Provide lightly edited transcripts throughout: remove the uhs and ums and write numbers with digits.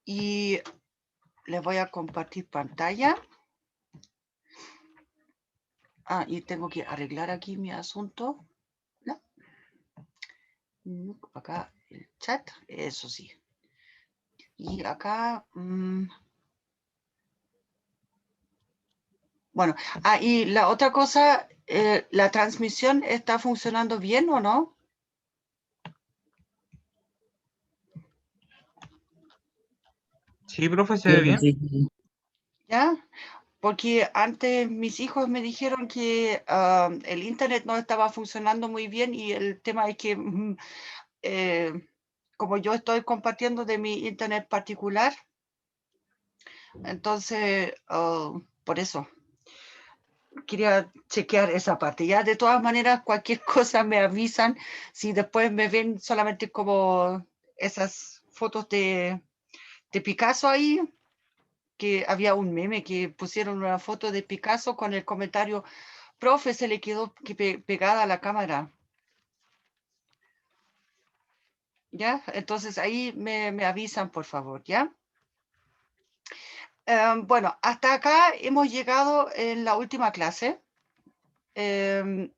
y les voy a compartir pantalla. Y tengo que arreglar aquí mi asunto. ¿No? Acá el chat, eso sí. Y acá, bueno, y la otra cosa, ¿la transmisión está funcionando bien o no? Sí, profe, se ve bien. Sí. ¿Ya? Porque antes mis hijos me dijeron que el internet no estaba funcionando muy bien y el tema es que como yo estoy compartiendo de mi internet particular, entonces por eso quería chequear esa parte. Ya de todas maneras, cualquier cosa me avisan. Si después me ven solamente como esas fotos de Picasso ahí, que había un meme que pusieron una foto de Picasso con el comentario, profe, se le quedó pegada a la cámara. ¿Ya? Entonces ahí me avisan, por favor, ¿ya? Bueno, hasta acá hemos llegado en la última clase. En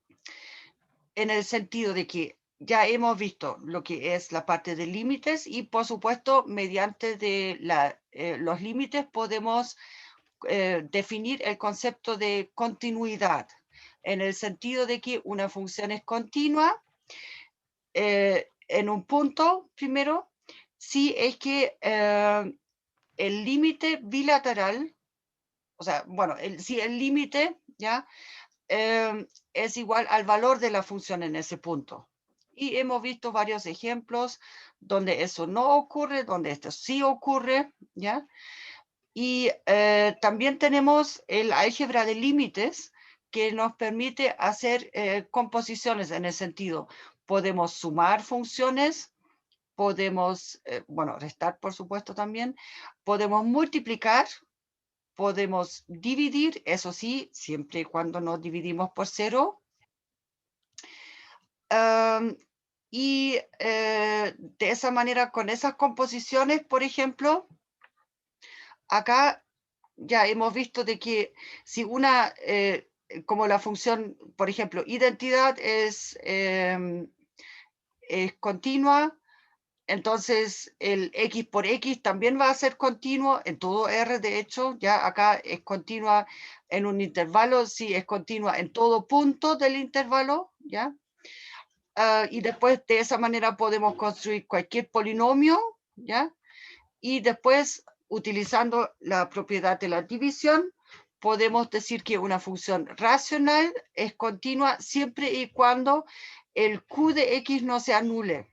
el sentido de que ya hemos visto lo que es la parte de límites y por supuesto mediante los límites podemos definir el concepto de continuidad en el sentido de que una función es continua en un punto primero si es que el límite bilateral, o sea, bueno, si el límite ya es igual al valor de la función en ese punto. Y hemos visto varios ejemplos donde eso no ocurre, donde esto sí ocurre, ¿ya? Y también tenemos el álgebra de límites que nos permite hacer composiciones en ese sentido. Podemos sumar funciones, podemos, bueno, restar por supuesto también, podemos multiplicar, podemos dividir, eso sí, siempre y cuando nos dividimos por 0. Y de esa manera, con esas composiciones, por ejemplo, acá ya hemos visto de que si una, como la función, por ejemplo, identidad es continua, entonces el x por x también va a ser continuo en todo R, de hecho, ya acá es continua en un intervalo, sí es continua en todo punto del intervalo, ¿ya? Y después de esa manera podemos construir cualquier polinomio, ¿ya? Y después, utilizando la propiedad de la división, podemos decir que una función racional es continua siempre y cuando el q de x no se anule.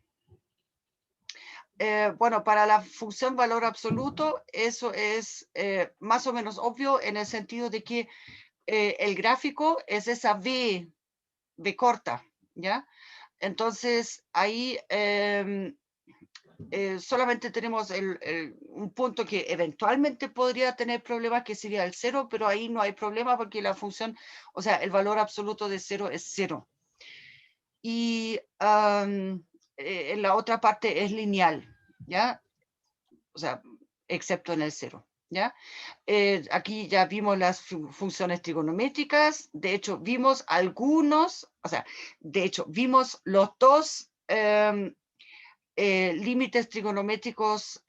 Bueno, para la función valor absoluto, eso es más o menos obvio en el sentido de que el gráfico es esa v corta, ¿ya? Entonces, ahí solamente tenemos un punto que eventualmente podría tener problemas, que sería el 0, pero ahí no hay problema porque la función, o sea, el valor absoluto de 0 es 0. Y en la otra parte es lineal, ¿ya? O sea, excepto en el 0. ¿Ya? Aquí ya vimos las funciones trigonométricas, de hecho vimos algunos, o sea, de hecho vimos los dos límites trigonométricos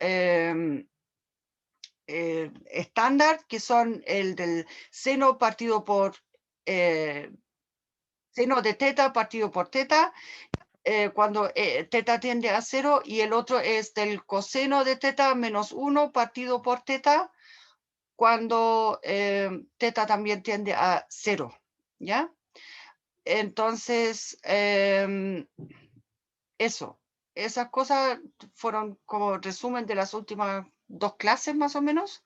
estándar, que son el del seno partido por seno de teta partido por teta, cuando teta tiende a 0, y el otro es del coseno de teta menos 1 partido por teta, cuando teta también tiende a 0, ¿ya? Entonces, eso, esas cosas fueron como resumen de las últimas 2 clases más o menos.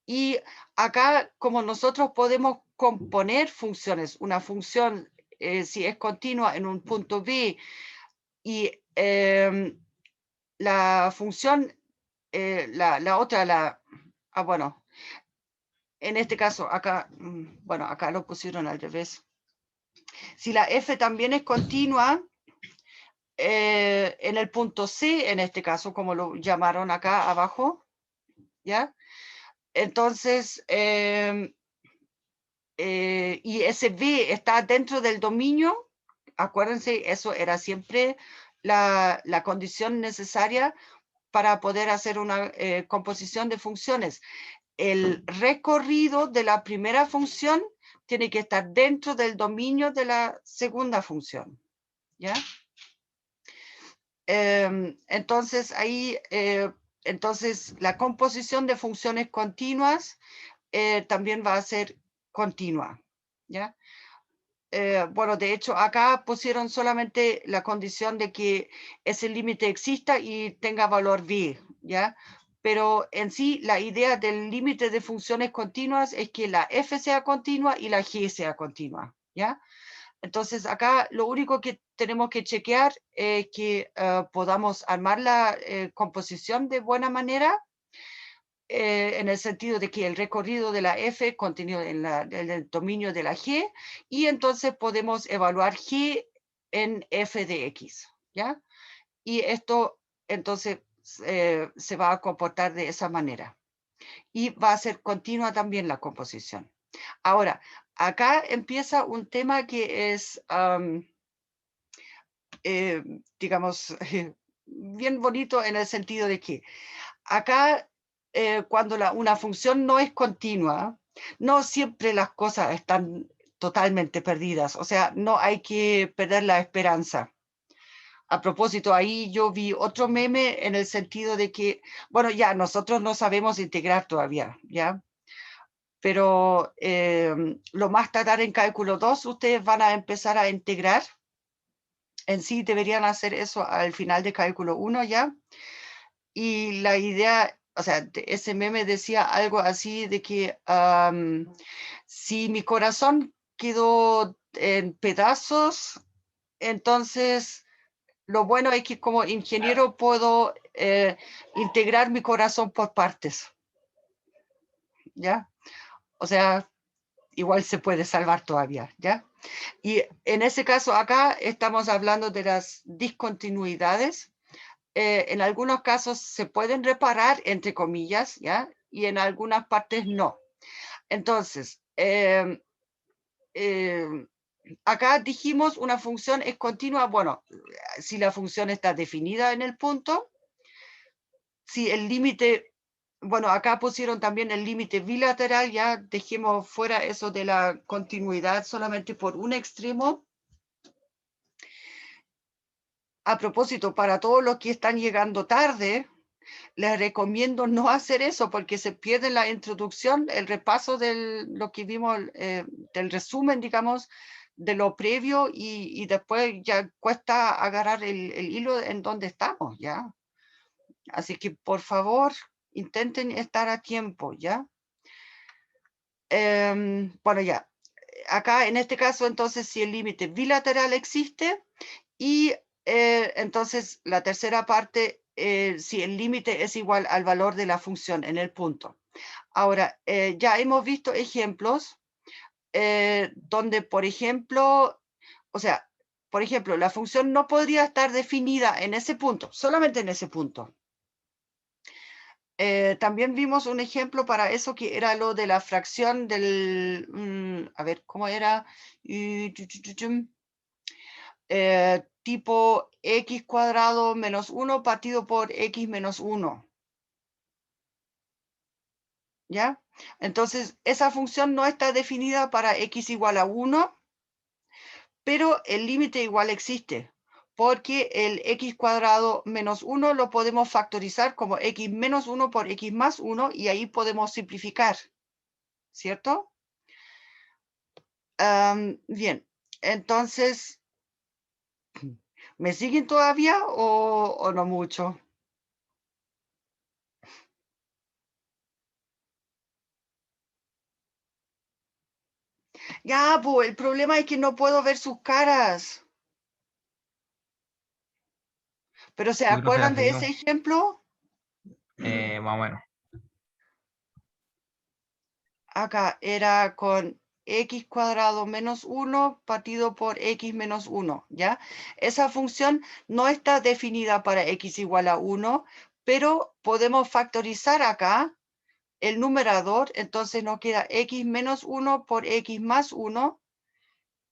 Y acá, como nosotros podemos componer funciones, una función, si es continua en un punto B, y la función, la otra, bueno, en este caso, acá, bueno, acá lo pusieron al revés. Si la f también es continua, en el punto C, en este caso, como lo llamaron acá abajo, ¿ya? Entonces, y ese B está dentro del dominio, acuérdense, eso era siempre la condición necesaria para poder hacer una composición de funciones. El recorrido de la primera función tiene que estar dentro del dominio de la segunda función, ¿ya? Entonces, ahí, entonces la composición de funciones continuas también va a ser continua, ¿ya? Bueno, de hecho, acá pusieron solamente la condición de que ese límite exista y tenga valor b, ¿ya? Pero en sí, la idea del límite de funciones continuas es que la f sea continua y la g sea continua, ¿ya? Entonces, acá lo único que tenemos que chequear es que podamos armar la composición de buena manera, en el sentido de que el recorrido de la F contenido en el dominio de la G, y entonces podemos evaluar G en F de X, ¿ya? Y esto entonces se va a comportar de esa manera. Y va a ser continua también la composición. Ahora, acá empieza un tema que es, digamos, bien bonito en el sentido de que acá, cuando una función no es continua, no siempre las cosas están totalmente perdidas. O sea, no hay que perder la esperanza. A propósito, ahí yo vi otro meme en el sentido de que, bueno, ya nosotros no sabemos integrar todavía, ¿ya? Pero lo más tardar en cálculo 2, ustedes van a empezar a integrar. En sí deberían hacer eso al final de cálculo 1 ya. Y la idea, o sea, ese meme decía algo así de que si mi corazón quedó en pedazos, entonces lo bueno es que como ingeniero puedo integrar mi corazón por partes, ¿ya? O sea, igual se puede salvar todavía, ¿ya? Y en ese caso acá estamos hablando de las discontinuidades. En algunos casos se pueden reparar, entre comillas, ¿ya? Y en algunas partes no. Entonces, acá dijimos una función es continua, bueno, si la función está definida en el punto, si el límite, bueno, acá pusieron también el límite bilateral, ya dejemos fuera eso de la continuidad solamente por un extremo. A propósito, para todos los que están llegando tarde, les recomiendo no hacer eso porque se pierde la introducción, el repaso de lo que vimos, del resumen, digamos, de lo previo y después ya cuesta agarrar el hilo en donde estamos, ¿ya? Así que, por favor, intenten estar a tiempo, ¿ya? Bueno, ya. Acá, en este caso, entonces, si el límite bilateral existe y entonces la tercera parte, si el límite es igual al valor de la función en el punto. Ahora, ya hemos visto ejemplos donde, por ejemplo, o sea, por ejemplo, la función no podría estar definida en ese punto, solamente en ese punto. También vimos un ejemplo para eso que era lo de la fracción del, a ver, ¿cómo era? Tipo x cuadrado menos 1 partido por x menos 1. ¿Ya? Entonces, esa función no está definida para x igual a 1, pero el límite igual existe, porque el x cuadrado menos 1 lo podemos factorizar como x menos 1 por x más 1 y ahí podemos simplificar, ¿cierto? Bien, entonces, ¿me siguen todavía o no mucho? Ya, pues el problema es que no puedo ver sus caras. Pero ¿se Sí, profe, la acuerdan de ese seguimos. ejemplo? Más o menos. Acá era con x cuadrado menos 1 partido por x menos 1, ¿ya? Esa función no está definida para x igual a 1, pero podemos factorizar acá el numerador, entonces nos queda x menos 1 por x más 1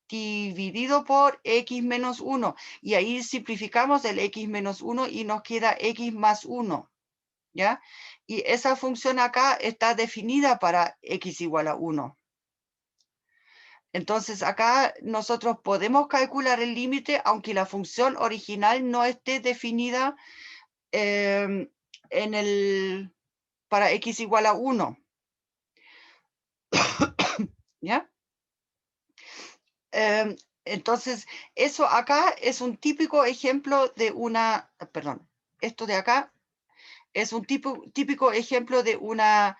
dividido por x menos 1. Y ahí simplificamos el x menos 1 y nos queda x más 1. ¿Ya? Y esa función acá está definida para x igual a 1. Entonces acá nosotros podemos calcular el límite aunque la función original no esté definida para x igual a 1. ¿Ya? Entonces, eso acá es un típico ejemplo de una, perdón, esto de acá es un típico ejemplo de una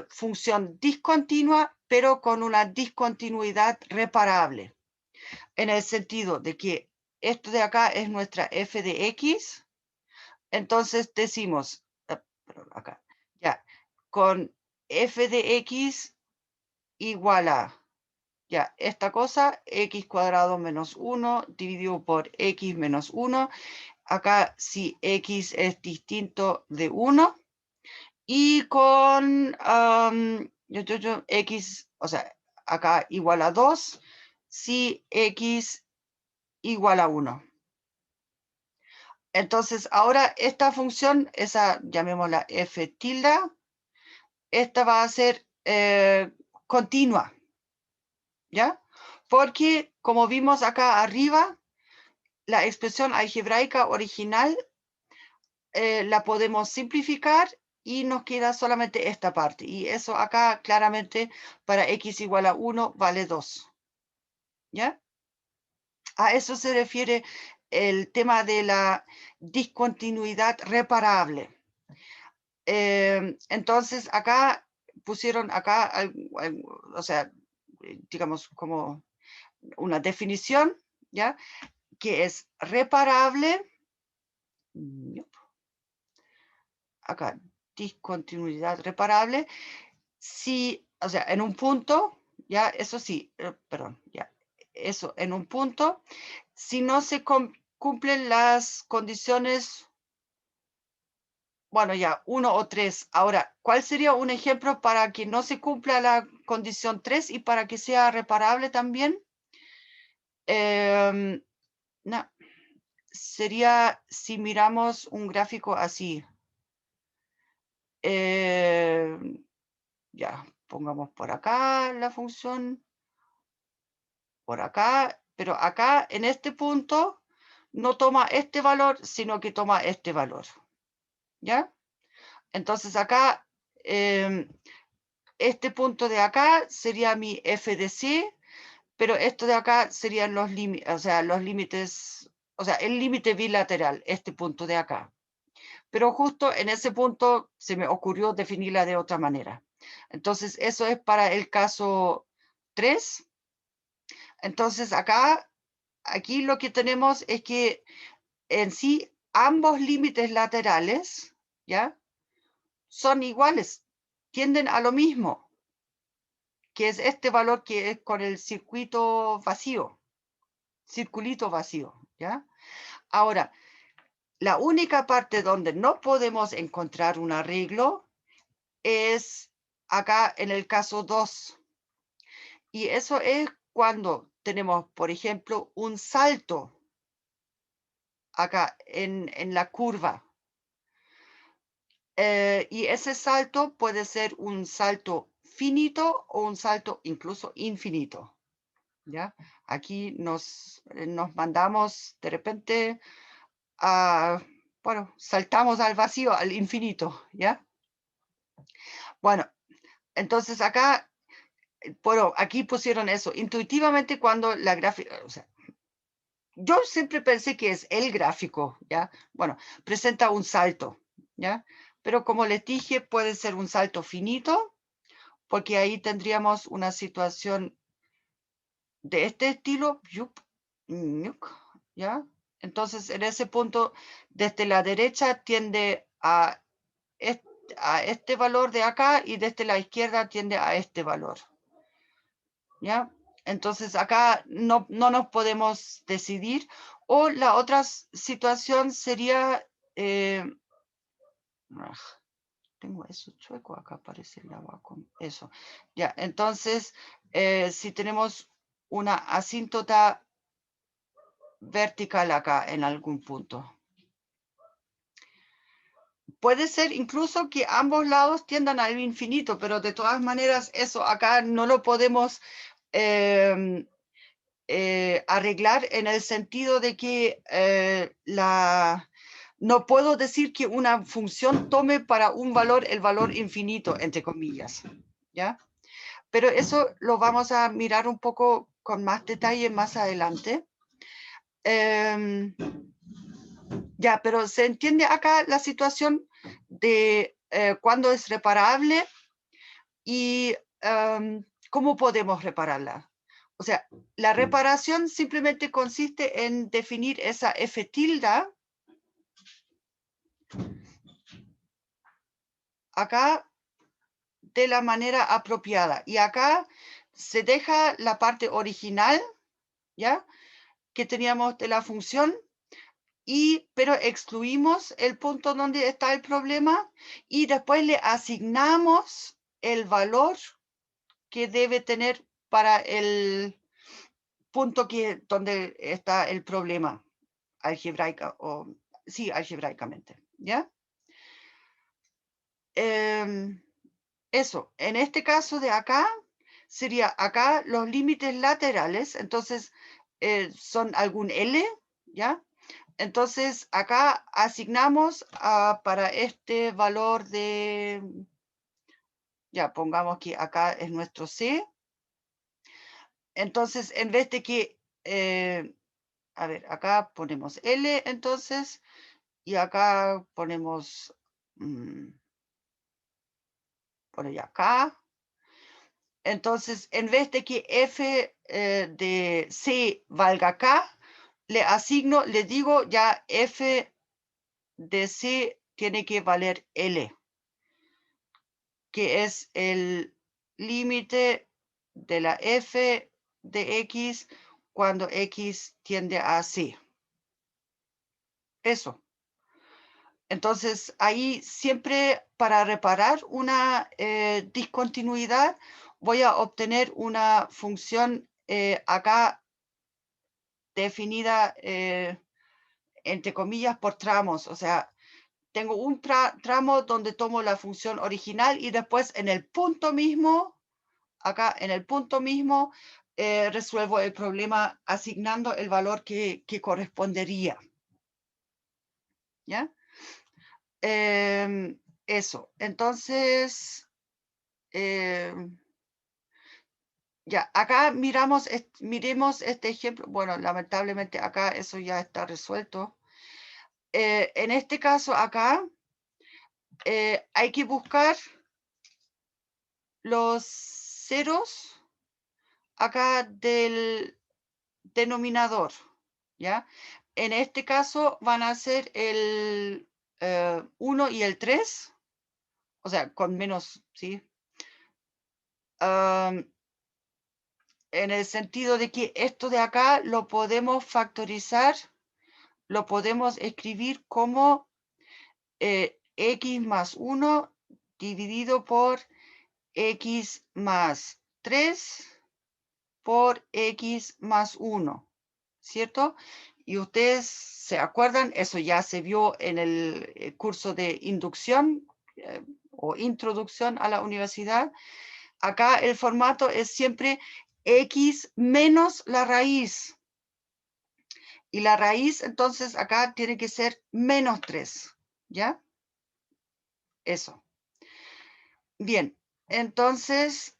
función discontinua, pero con una discontinuidad reparable, en el sentido de que esto de acá es nuestra f de x, entonces decimos, perdón, acá, ya, con f de x igual a, ya, esta cosa, x cuadrado menos 1 dividido por x menos 1, acá si x es distinto de 1, y con x, o sea, acá igual a 2, si x igual a 1. Entonces, ahora esta función, esa llamémosla f tilde, esta va a ser continua, ¿ya? Porque, como vimos acá arriba, la expresión algebraica original la podemos simplificar y nos queda solamente esta parte. Y eso acá claramente para x igual a 1 vale 2. ¿Ya? A eso se refiere el tema de la discontinuidad reparable. Entonces acá pusieron acá, o sea, digamos como una definición, ¿ya? Que es reparable. Acá, discontinuidad reparable, si, o sea, en un punto, ya, eso sí, perdón, ya, eso en un punto, si no se cumplen las condiciones, bueno, ya, 1 o 3. Ahora, ¿cuál sería un ejemplo para que no se cumpla la condición 3 y para que sea reparable también? No, sería si miramos un gráfico así. Ya, pongamos por acá la función, por acá, pero acá en este punto no toma este valor, sino que toma este valor. ¿Ya? Entonces acá, este punto de acá sería mi f de c, pero esto de acá serían los límites, o sea, los límites, o sea, el límite bilateral, este punto de acá. Pero justo en ese punto se me ocurrió definirla de otra manera. Entonces, eso es para el caso 3. Entonces, aquí lo que tenemos es que en sí ambos límites laterales, ¿ya? Son iguales, tienden a lo mismo, que es este valor que es con el circulito vacío, ¿ya? Ahora, la única parte donde no podemos encontrar un arreglo es acá en el caso 2. Y eso es cuando tenemos, por ejemplo, un salto acá en la curva. Y ese salto puede ser un salto finito o un salto incluso infinito. ¿Ya? Aquí nos mandamos de repente bueno, saltamos al vacío, al infinito, ¿ya? Bueno, entonces acá, bueno, aquí pusieron eso. Intuitivamente cuando la gráfica, o sea, yo siempre pensé que es el gráfico, ¿ya? Bueno, presenta un salto, ¿ya? Pero como les dije, puede ser un salto finito, porque ahí tendríamos una situación de este estilo, ¿ya? Entonces, en ese punto, desde la derecha tiende a este valor de acá y desde la izquierda tiende a este valor, ¿ya? Entonces, acá no nos podemos decidir. O la otra situación sería, tengo eso chueco acá, parece el agua con eso. Ya, entonces, si tenemos una asíntota vertical acá en algún punto. Puede ser incluso que ambos lados tiendan al infinito, pero de todas maneras eso acá no lo podemos arreglar en el sentido de que no puedo decir que una función tome para un valor el valor infinito, entre comillas, ¿ya? Pero eso lo vamos a mirar un poco con más detalle más adelante. Ya, pero se entiende acá la situación de cuándo es reparable y cómo podemos repararla. O sea, la reparación simplemente consiste en definir esa F tilde acá de la manera apropiada. Y acá se deja la parte original, ¿ya? Que teníamos de la función, pero excluimos el punto donde está el problema y después le asignamos el valor que debe tener para el punto donde está el problema algebraicamente, ¿ya? Eso, en este caso de acá, sería acá los límites laterales, entonces son algún L, ¿ya? Entonces acá asignamos para este valor de, ya pongamos que acá es nuestro C, entonces en vez de que, a ver, acá ponemos L entonces, y acá ponemos, por allá acá, entonces en vez de que F de C valga K, le digo ya F de C tiene que valer L, que es el límite de la F de X cuando X tiende a C. Eso. Entonces, ahí siempre para reparar una discontinuidad, voy a obtener una función acá definida, entre comillas, por tramos. O sea, tengo un tramo donde tomo la función original y después en el punto mismo, acá en el punto mismo, resuelvo el problema asignando el valor que correspondería. ¿Ya? Eso. Entonces, ya, acá miremos este ejemplo. Bueno, lamentablemente acá eso ya está resuelto. En este caso acá, hay que buscar los ceros acá del denominador, ¿ya? En este caso van a ser el 1 y el 3, o sea, con menos, ¿sí? En el sentido de que esto de acá lo podemos factorizar, lo podemos escribir como x más 1 dividido por x más 3 por x más 1, ¿cierto? Y ustedes se acuerdan, eso ya se vio en el curso de inducción o introducción a la universidad. Acá el formato es siempre x menos la raíz. Y la raíz, entonces, acá tiene que ser menos 3, ¿ya? Eso. Bien, entonces,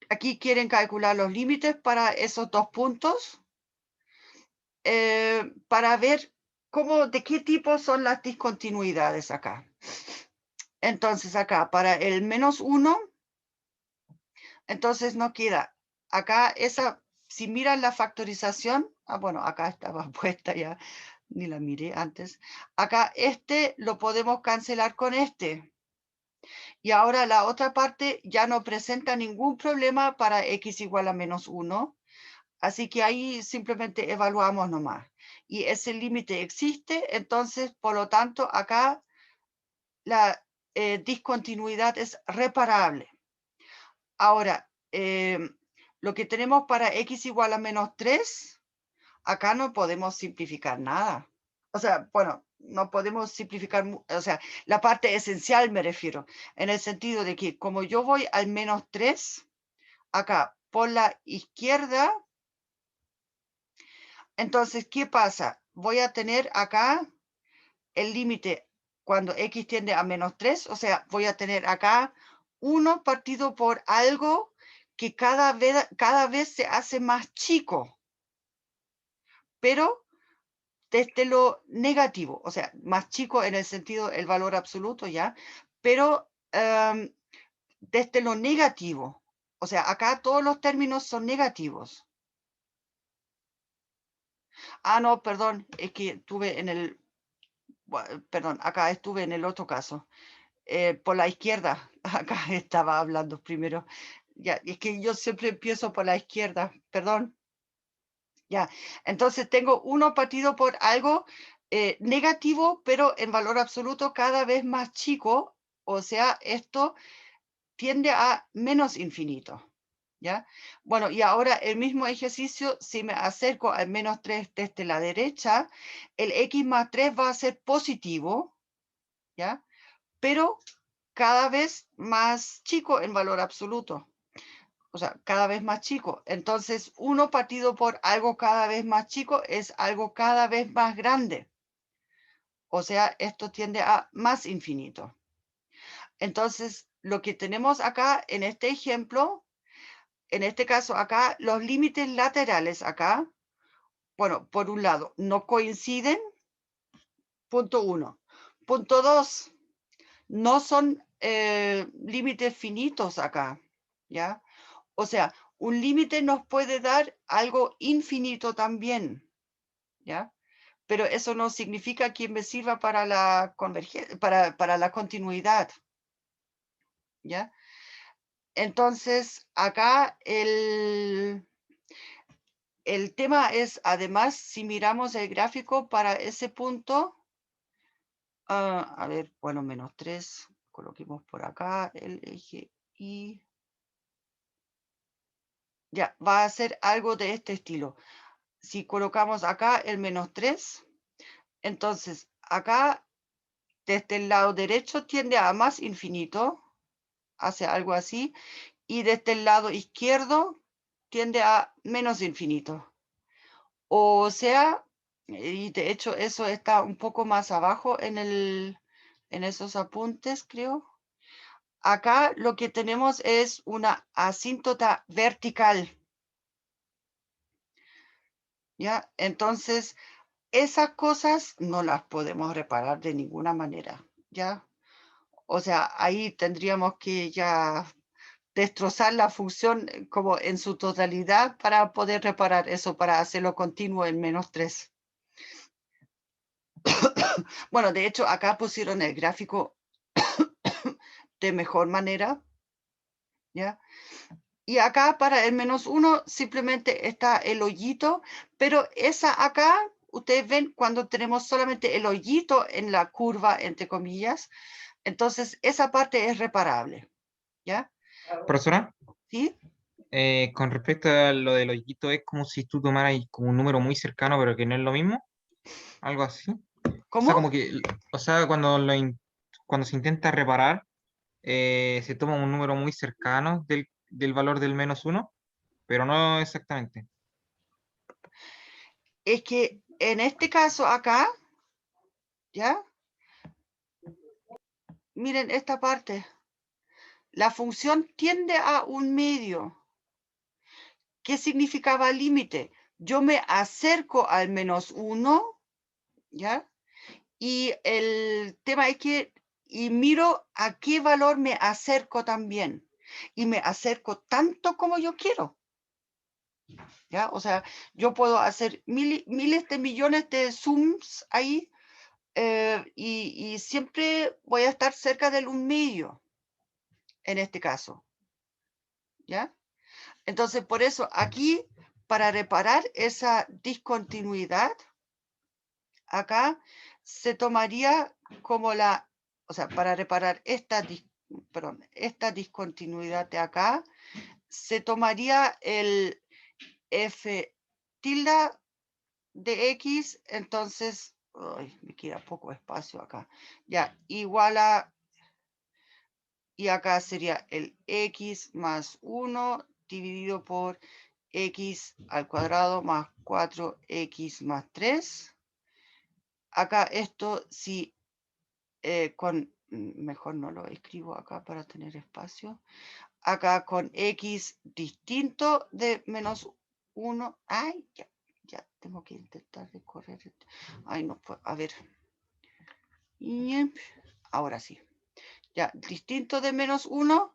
aquí quieren calcular los límites para esos dos puntos, para ver de qué tipo son las discontinuidades acá. Entonces, acá, para el menos 1, entonces nos queda acá si miran la factorización, bueno, acá estaba puesta ya, ni la miré antes. Acá lo podemos cancelar con este. Y ahora la otra parte ya no presenta ningún problema para x igual a menos 1. Así que ahí simplemente evaluamos nomás. Y ese límite existe, entonces, por lo tanto, acá la discontinuidad es reparable. Ahora, lo que tenemos para x igual a menos 3, acá no podemos simplificar nada. O sea, bueno, no podemos simplificar, o sea, la parte esencial me refiero, en el sentido de que como yo voy al menos 3, acá por la izquierda, entonces, ¿qué pasa? Voy a tener acá el límite cuando x tiende a menos 3, o sea, voy a tener acá 1 partido por algo que cada vez se hace más chico, pero desde lo negativo, o sea, más chico en el sentido el valor absoluto, ¿ya? Pero desde lo negativo, o sea, acá todos los términos son negativos. Ah, no, perdón, es que estuve en el, perdón, acá estuve en el otro caso. Por la izquierda, acá estaba hablando primero. Ya, es que yo siempre empiezo por la izquierda, perdón. Ya, entonces tengo 1 partido por algo negativo, pero en valor absoluto cada vez más chico. O sea, esto tiende a menos infinito. ¿Ya? Bueno, y ahora el mismo ejercicio, si me acerco al menos 3 desde la derecha, el x más 3 va a ser positivo, ¿ya? Pero cada vez más chico en valor absoluto. O sea, cada vez más chico. Entonces, 1 partido por algo cada vez más chico es algo cada vez más grande. O sea, esto tiende a más infinito. Entonces, lo que tenemos acá en este ejemplo, en este caso acá, los límites laterales acá, bueno, por un lado, no coinciden, punto 1. Punto 2, no son límites finitos acá, ¿ya? O sea, un límite nos puede dar algo infinito también, ¿ya? Pero eso no significa que me sirva para la convergencia, para la continuidad, ¿ya? Entonces, acá el tema es, además, si miramos el gráfico para ese punto, a ver, bueno, menos 3, coloquemos por acá el eje y ya, va a ser algo de este estilo. Si colocamos acá el menos 3, entonces acá desde el lado derecho tiende a más infinito, hace algo así, y desde el lado izquierdo tiende a menos infinito. O sea, y de hecho eso está un poco más abajo en esos apuntes, creo. Acá lo que tenemos es una asíntota vertical, ¿ya? Entonces, esas cosas no las podemos reparar de ninguna manera, ¿ya? O sea, ahí tendríamos que ya destrozar la función como en su totalidad para poder reparar eso, para hacerlo continuo en menos 3. Bueno, de hecho, acá pusieron el gráfico de mejor manera, ¿ya? Y acá para el menos 1 simplemente está el hoyito, pero esa acá, ustedes ven cuando tenemos solamente el hoyito en la curva, entre comillas, entonces esa parte es reparable, ¿ya? Profesora, ¿Sí? con respecto a lo del hoyito, es como si tú tomaras como un número muy cercano, pero que no es lo mismo, algo así. O sea, ¿Cómo? como que, o sea, cuando se intenta reparar, se toma un número muy cercano del valor del menos uno, pero no exactamente. Es que en este caso acá, ¿ya? Miren esta parte. La función tiende a un medio. ¿Qué significaba límite? Yo me acerco al menos 1, ¿ya? Y el tema es que, y miro a qué valor me acerco también. Y me acerco tanto como yo quiero, ¿ya? O sea, yo puedo hacer miles de millones de zooms ahí y siempre voy a estar cerca del 1 medio, en este caso, ¿ya? Entonces, por eso aquí, para reparar esa discontinuidad, acá se tomaría como la o sea, para reparar esta discontinuidad de acá, se tomaría el f tilde de x, entonces, ay, me queda poco espacio acá, ya, igual a, y acá sería el x más 1 dividido por x al cuadrado más 4x más 3. Acá esto sí, mejor no lo escribo acá para tener espacio. Acá con x distinto de menos 1. Ay, ya tengo que intentar recorrer. Ay, no puedo. A ver. Ahora sí. Ya, distinto de menos 1.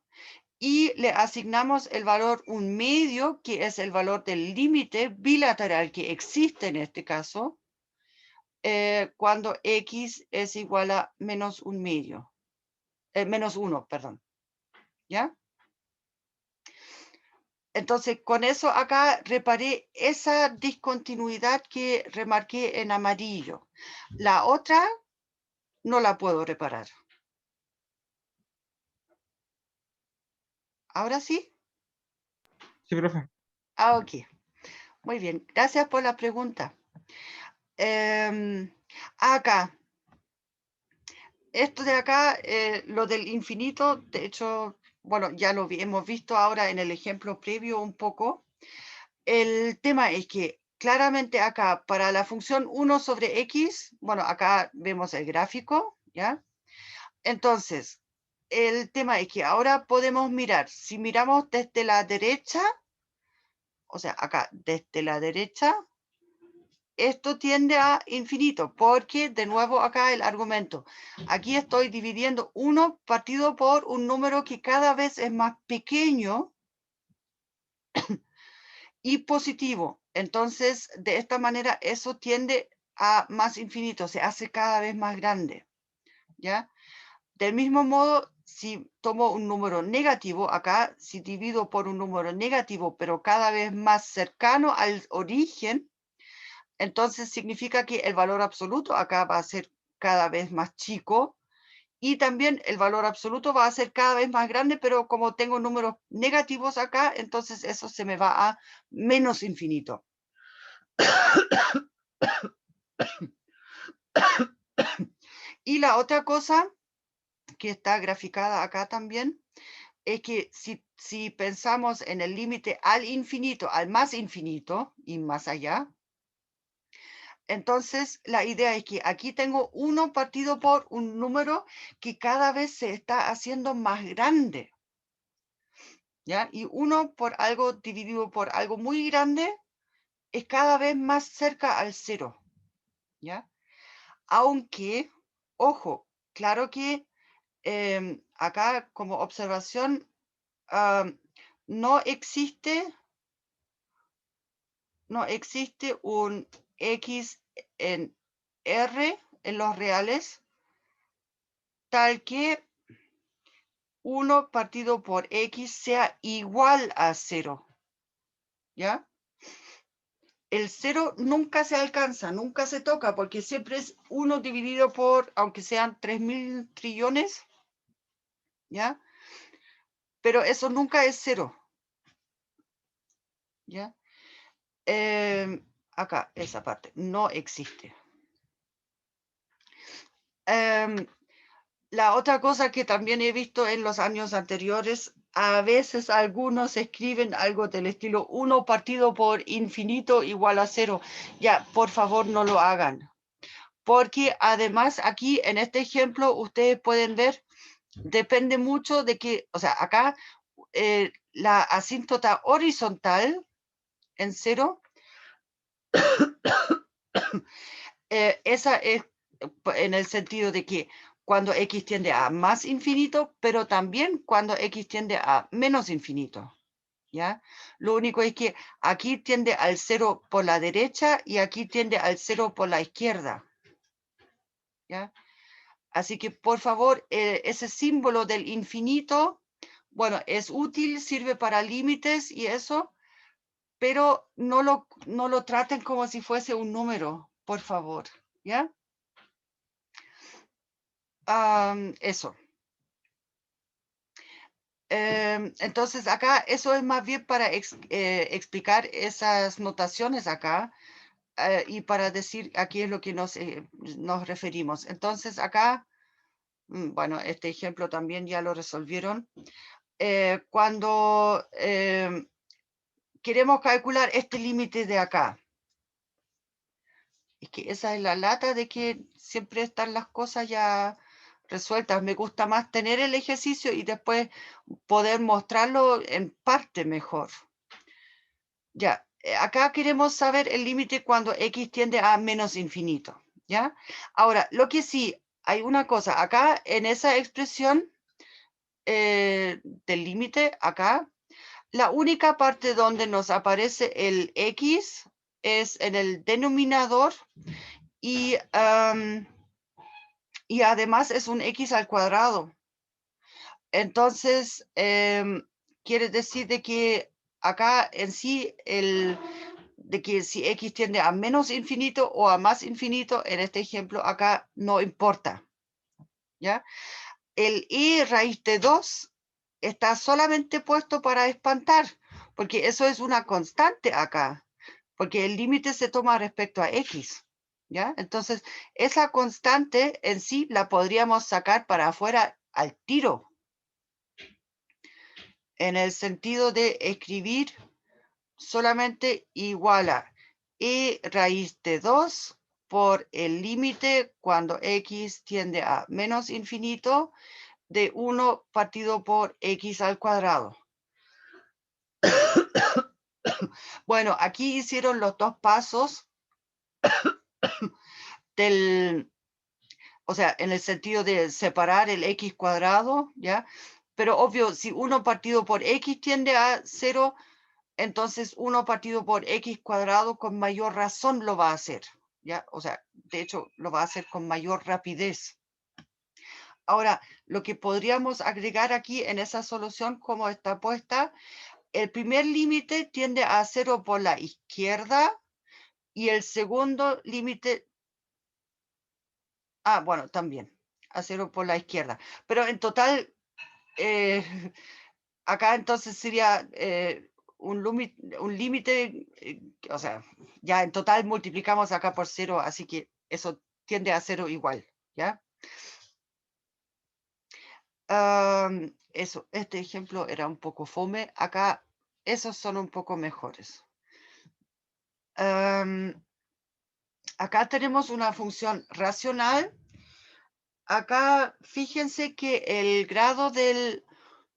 Y le asignamos el valor 1/2, que es el valor del límite bilateral que existe en este caso, cuando x es igual a menos 1/2. Menos 1, perdón. ¿Ya? Entonces, con eso acá reparé esa discontinuidad que remarqué en amarillo. La otra no la puedo reparar. ¿Ahora sí? Sí, profe. Ok. Muy bien. Gracias por la pregunta. Acá. Esto de acá, lo del infinito, de hecho, bueno, ya lo hemos visto ahora en el ejemplo previo un poco. El tema es que claramente acá para la función 1 sobre x, bueno, acá vemos el gráfico, ¿ya? Entonces, el tema es que ahora podemos mirar, si miramos desde la derecha, o sea, acá desde la derecha, esto tiende a infinito, porque de nuevo acá el argumento. Aquí estoy dividiendo 1 partido por un número que cada vez es más pequeño y positivo. Entonces, de esta manera, eso tiende a más infinito, se hace cada vez más grande. ¿Ya? Del mismo modo, si tomo un número negativo, acá, si divido por un número negativo, pero cada vez más cercano al origen, entonces significa que el valor absoluto acá va a ser cada vez más chico y también el valor absoluto va a ser cada vez más grande, pero como tengo números negativos acá, entonces eso se me va a menos infinito. Y la otra cosa que está graficada acá también es que si pensamos en el límite al infinito, al más infinito y más allá, entonces la idea es que aquí tengo 1 partido por un número que cada vez se está haciendo más grande. ¿Ya? Y 1 por algo dividido por algo muy grande es cada vez más cerca al 0. ¿Ya? Aunque, ojo, claro que acá como observación no existe un x en R en los reales tal que 1 partido por x sea igual a 0. ¿Ya? El 0 nunca se alcanza, nunca se toca, porque siempre es 1 dividido por, aunque sean 3.000 trillones, ¿ya? Pero eso nunca es 0. ¿Ya? Acá, esa parte, no existe. La otra cosa que también he visto en los años anteriores, a veces algunos escriben algo del estilo 1 partido por infinito igual a 0. Ya, por favor, no lo hagan. Porque además aquí en este ejemplo ustedes pueden ver, depende mucho de que, o sea, acá la asíntota horizontal en 0, esa es en el sentido de que cuando x tiende a más infinito, pero también cuando x tiende a menos infinito. ¿Ya? Lo único es que aquí tiende al 0 por la derecha y aquí tiende al 0 por la izquierda. ¿Ya? Así que, por favor, ese símbolo del infinito, bueno, es útil, sirve para límites y eso, pero no lo traten como si fuese un número, por favor, ¿ya? Eso. Entonces acá eso es más bien para explicar esas notaciones acá y para decir aquí es lo que nos referimos. Entonces acá, bueno, este ejemplo también ya lo resolvieron. Cuando queremos calcular este límite de acá, es que esa es la lata de que siempre están las cosas ya resueltas. Me gusta más tener el ejercicio y después poder mostrarlo en parte mejor. Ya, acá queremos saber el límite cuando x tiende a menos infinito, ¿ya? Ahora, lo que sí, hay una cosa, acá en esa expresión del límite, acá, la única parte donde nos aparece el x es en el denominador y además es un x al cuadrado. Entonces, quiere decir de que acá en sí, de que si x tiende a menos infinito o a más infinito, en este ejemplo acá no importa, ¿ya? El y raíz de 2 está solamente puesto para espantar, porque eso es una constante acá, porque el límite se toma respecto a x, ¿ya? Entonces, esa constante en sí la podríamos sacar para afuera al tiro, en el sentido de escribir solamente igual a y raíz de 2 por el límite cuando x tiende a menos infinito de 1 partido por x al cuadrado. Bueno, aquí hicieron los dos pasos o sea, en el sentido de separar el x cuadrado, ¿ya? Pero obvio, si 1 partido por x tiende a 0, entonces 1 partido por x cuadrado con mayor razón lo va a hacer, ¿ya? O sea, de hecho, lo va a hacer con mayor rapidez. Ahora, lo que podríamos agregar aquí en esa solución, como está puesta, el primer límite tiende a 0 por la izquierda y el segundo límite, bueno, también, a 0 por la izquierda. Pero en total, acá entonces sería un límite, o sea, ya en total multiplicamos acá por 0, así que eso tiende a 0 igual, ¿ya? Eso, este ejemplo era un poco fome. Acá, esos son un poco mejores. Acá tenemos una función racional. Acá, fíjense que el grado del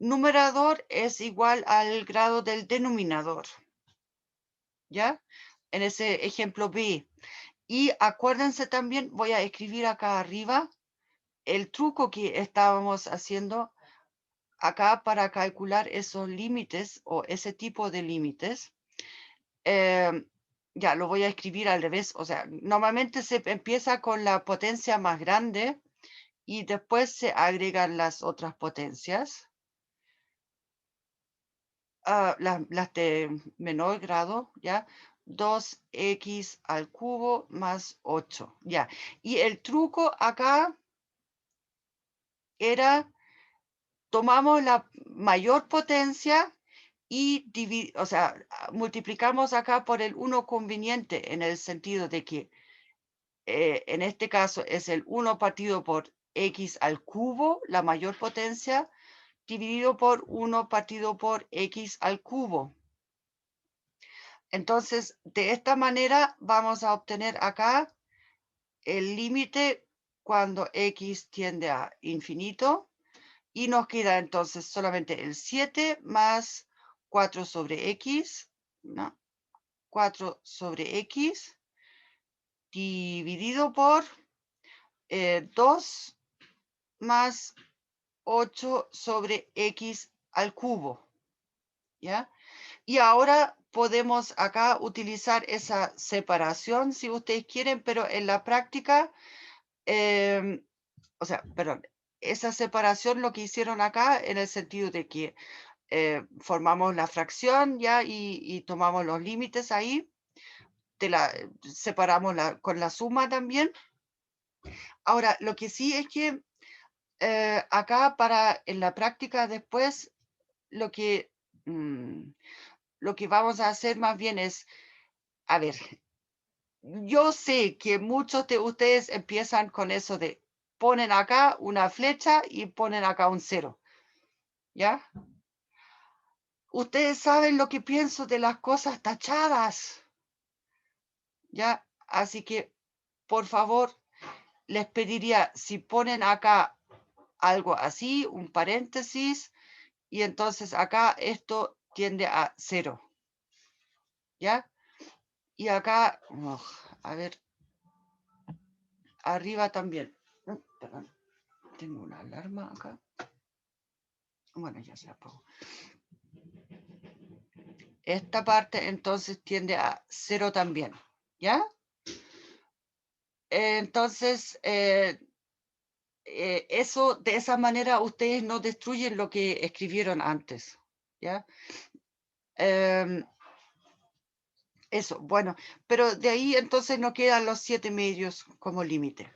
numerador es igual al grado del denominador, ¿ya? En ese ejemplo B. Y acuérdense también, voy a escribir acá arriba, el truco que estábamos haciendo acá para calcular esos límites o ese tipo de límites. Ya, lo voy a escribir al revés. O sea, normalmente se empieza con la potencia más grande y después se agregan las otras potencias. Las de menor grado, ¿ya? 2x al cubo más 8, ¿ya? Y el truco acá era, tomamos la mayor potencia y o sea, multiplicamos acá por el 1 conveniente en el sentido de que en este caso es el 1 partido por x al cubo, la mayor potencia, dividido por 1 partido por x al cubo. Entonces, de esta manera vamos a obtener acá el límite cuando x tiende a infinito y nos queda entonces solamente el 7 más 4 sobre x, ¿no? 4 sobre x dividido por 2 más 8 sobre x al cubo, ¿ya? Y ahora podemos acá utilizar esa separación si ustedes quieren, pero en la práctica, o sea, perdón, esa separación lo que hicieron acá en el sentido de que formamos la fracción ya y tomamos los límites ahí, separamos con la suma también. Ahora, lo que sí es que acá en la práctica después, lo que, lo que vamos a hacer más bien es, a ver, yo sé que muchos de ustedes empiezan con eso de ponen acá una flecha y ponen acá un 0, ¿ya? Ustedes saben lo que pienso de las cosas tachadas, ¿ya? Así que, por favor, les pediría, si ponen acá algo así, un paréntesis, y entonces acá esto tiende a 0, ¿ya? Y acá, a ver, arriba también. Perdón, tengo una alarma acá. Bueno, ya se la pongo. Esta parte entonces tiende a 0 también, ¿ya? Entonces, eso, de esa manera ustedes no destruyen lo que escribieron antes, ¿ya? Eso, bueno, pero de ahí entonces no quedan los 7 medios como límite.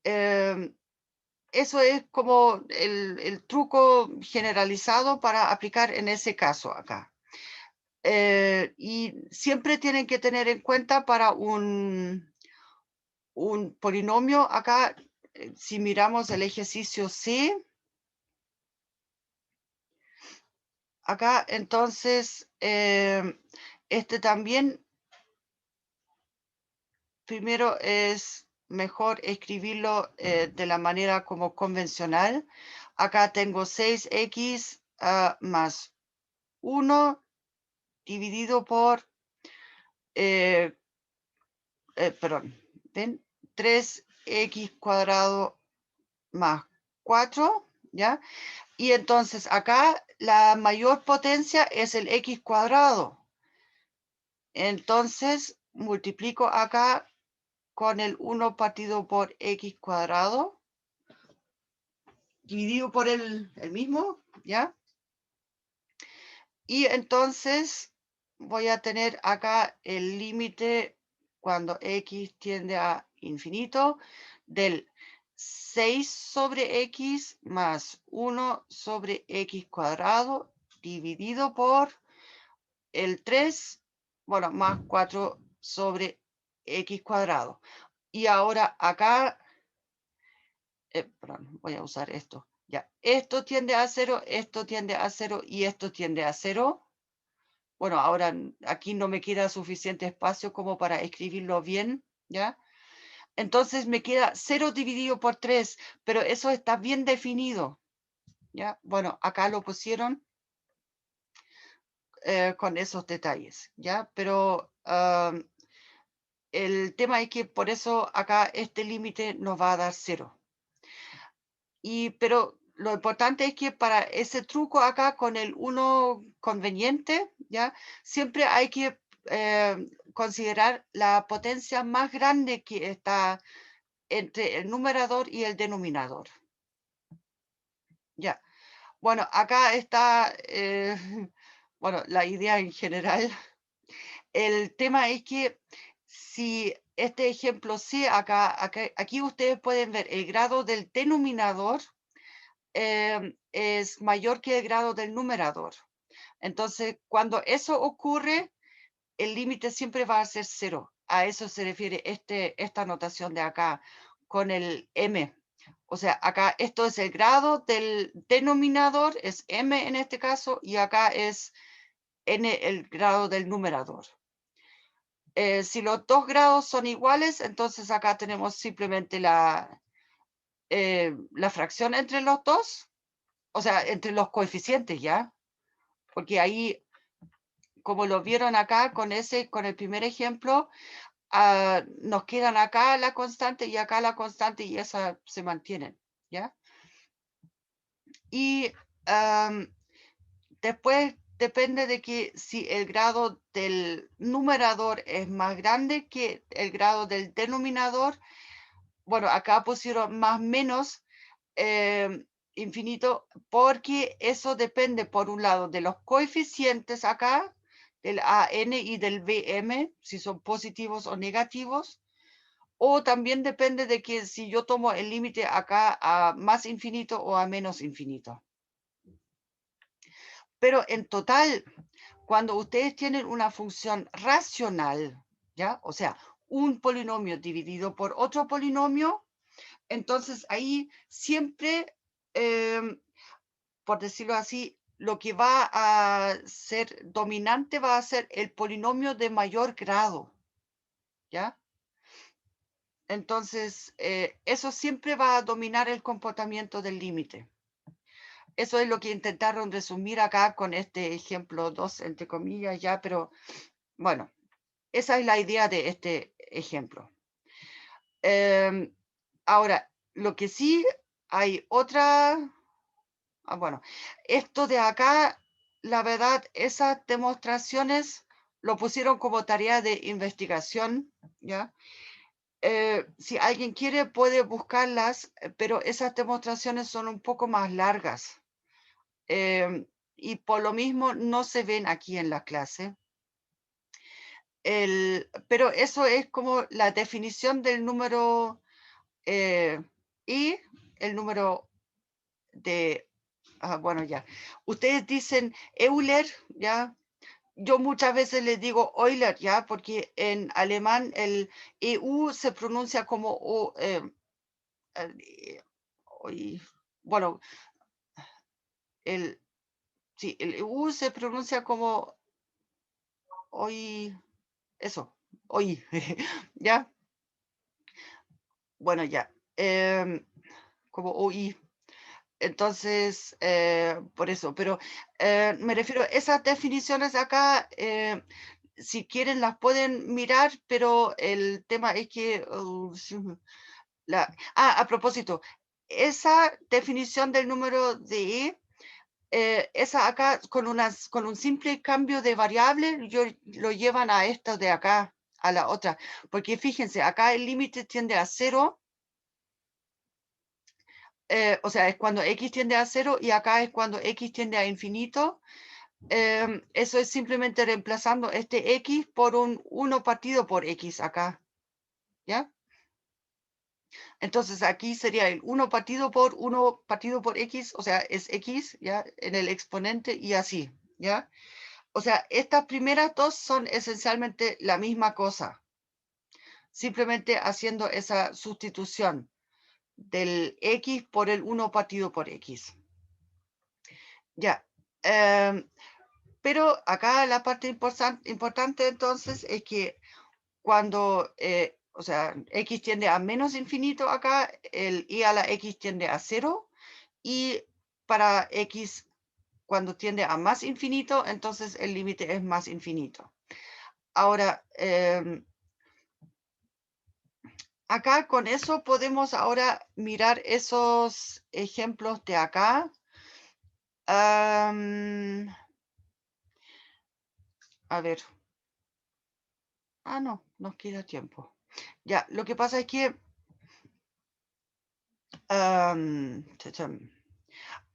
Eso es como el truco generalizado para aplicar en ese caso acá. Y siempre tienen que tener en cuenta para un polinomio acá, si miramos el ejercicio C, acá entonces este también primero es mejor escribirlo de la manera como convencional. Acá tengo 6x más 1 dividido por, perdón, ¿ven? 3x cuadrado más 4, ¿ya? Y entonces acá la mayor potencia es el x cuadrado. Entonces multiplico acá con el 1 partido por x cuadrado, dividido por el mismo, ¿ya? Y entonces voy a tener acá el límite cuando x tiende a infinito del 6 sobre x más 1 sobre x cuadrado dividido por el 3, bueno, más 4 sobre x cuadrado. Y ahora acá, perdón, voy a usar esto. Ya, esto tiende a 0, esto tiende a 0 y esto tiende a 0. Bueno, ahora aquí no me queda suficiente espacio como para escribirlo bien, ¿ya? Entonces me queda 0 dividido por 3, pero eso está bien definido, ¿ya? Bueno, acá lo pusieron con esos detalles, ¿ya? Pero el tema es que por eso acá este límite nos va a dar 0. Pero lo importante es que para ese truco acá con el 1 conveniente, ¿ya? Siempre hay que considerar la potencia más grande que está entre el numerador y el denominador. Ya. Bueno, acá está, bueno, la idea en general. El tema es que si este ejemplo C, aquí ustedes pueden ver el grado del denominador es mayor que el grado del numerador. Entonces, cuando eso ocurre, el límite siempre va a ser 0. A eso se refiere esta notación de acá con el m. O sea, acá esto es el grado del denominador, es m en este caso, y acá es n el grado del numerador. Si los dos grados son iguales, entonces acá tenemos simplemente la fracción entre los dos, o sea, entre los coeficientes, ¿ya? Porque ahí, como lo vieron acá con el primer ejemplo, nos quedan acá la constante y acá la constante y esa se mantienen, ¿ya? Y después depende de que si el grado del numerador es más grande que el grado del denominador, bueno, acá pusieron más menos infinito, porque eso depende, por un lado, de los coeficientes acá, del AN y del BM, si son positivos o negativos, o también depende de que si yo tomo el límite acá a más infinito o a menos infinito. Pero en total, cuando ustedes tienen una función racional, ¿ya? O sea, un polinomio dividido por otro polinomio, entonces ahí siempre, por decirlo así, lo que va a ser dominante va a ser el polinomio de mayor grado, ¿ya? Entonces, eso siempre va a dominar el comportamiento del límite. Eso es lo que intentaron resumir acá con este ejemplo 2, entre comillas, ya, pero bueno, esa es la idea de este ejemplo. Ahora, lo que sí hay otra, bueno, esto de acá, la verdad, esas demostraciones lo pusieron como tarea de investigación, ¿ya? Si alguien quiere puede buscarlas, pero esas demostraciones son un poco más largas. Y por lo mismo no se ven aquí en la clase. Pero eso es como la definición del número y el número de, bueno, ya. Ustedes dicen Euler, ¿ya? Yo muchas veces les digo Euler, ¿ya? Porque en alemán el EU se pronuncia como bueno, sí, el EU se pronuncia como hoy, eso, hoy, ¿ya? Bueno, ya, como OI. Entonces, por eso, pero me refiero, esas definiciones acá, si quieren las pueden mirar, pero el tema es que, a propósito, esa definición del número de E, esa acá con un simple cambio de variable, lo llevan a esto de acá, a la otra, porque fíjense, acá el límite tiende a 0. O sea, es cuando x tiende a 0 y acá es cuando x tiende a infinito. Eso es simplemente reemplazando este x por un 1 partido por x acá, ¿ya? Entonces aquí sería el 1 partido por x, o sea, es x, ¿ya? En el exponente y así, ¿ya? O sea, estas primeras dos son esencialmente la misma cosa, simplemente haciendo esa sustitución del x por el 1 partido por x. Ya. Pero acá la parte importante entonces es que cuando, o sea, x tiende a menos infinito acá, el i a la x tiende a 0 y para x cuando tiende a más infinito, entonces el límite es más infinito. Ahora, acá con eso podemos ahora mirar esos ejemplos de acá. A ver. No, nos queda tiempo. Ya, lo que pasa es que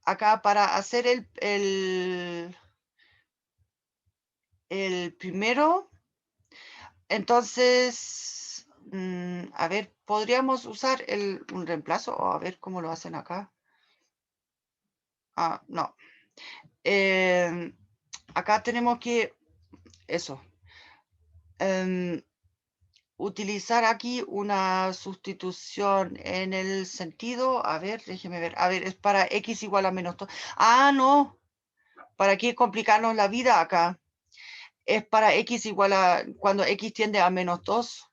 acá para hacer el primero, entonces, a ver, podríamos usar un reemplazo o a ver cómo lo hacen acá. No. Acá tenemos que, eso, utilizar aquí una sustitución en el sentido, a ver, déjeme ver, a ver, es para x igual a menos 2. No, ¿para qué complicarnos la vida acá? Es para x igual a, cuando x tiende a menos 2,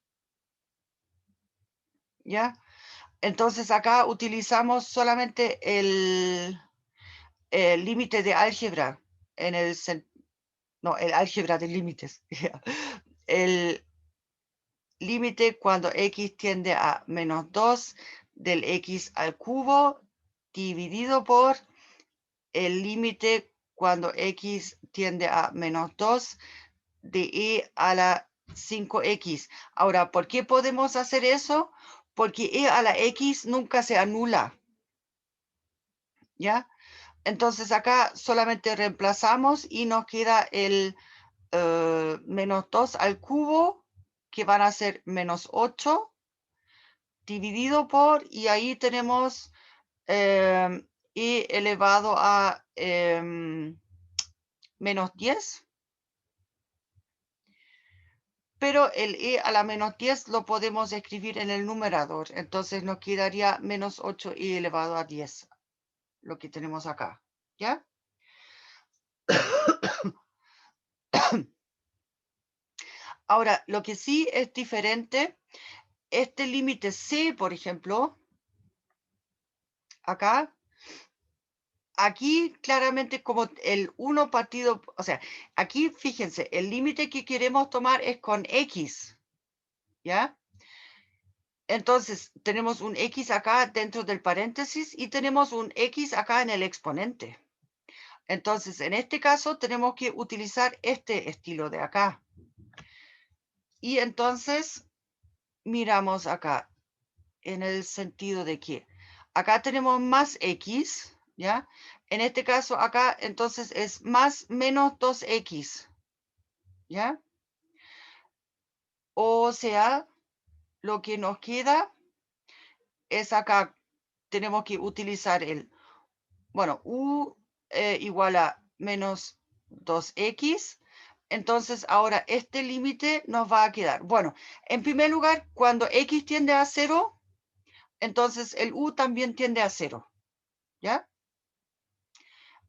¿ya? Entonces acá utilizamos solamente el límite de álgebra, no, el álgebra de límites. El límite cuando x tiende a menos 2 del x al cubo dividido por el límite cuando x tiende a menos 2 de e a la 5x. Ahora, ¿por qué podemos hacer eso? Porque e a la x nunca se anula, ¿ya? Entonces acá solamente reemplazamos y nos queda el menos 2 al cubo, que van a ser menos 8, dividido por, y ahí tenemos e elevado a menos 10. Pero el e a la menos 10 lo podemos escribir en el numerador. Entonces nos quedaría menos 8e elevado a 10, lo que tenemos acá. ¿Ya? Ahora, lo que sí es diferente, este límite c, por ejemplo, acá, aquí claramente como el 1 partido, o sea, aquí fíjense, el límite que queremos tomar es con x, ¿ya? Entonces, tenemos un x acá dentro del paréntesis y tenemos un x acá en el exponente. Entonces, en este caso, tenemos que utilizar este estilo de acá. Y entonces, miramos acá, en el sentido de que acá tenemos más x, ¿ya? En este caso, acá, entonces, es más menos 2x, ¿ya? O sea, lo que nos queda es acá, tenemos que utilizar el, bueno, u igual a menos 2x. Entonces, ahora este límite nos va a quedar. Bueno, en primer lugar, cuando x tiende a 0, entonces el u también tiende a 0. ¿Ya?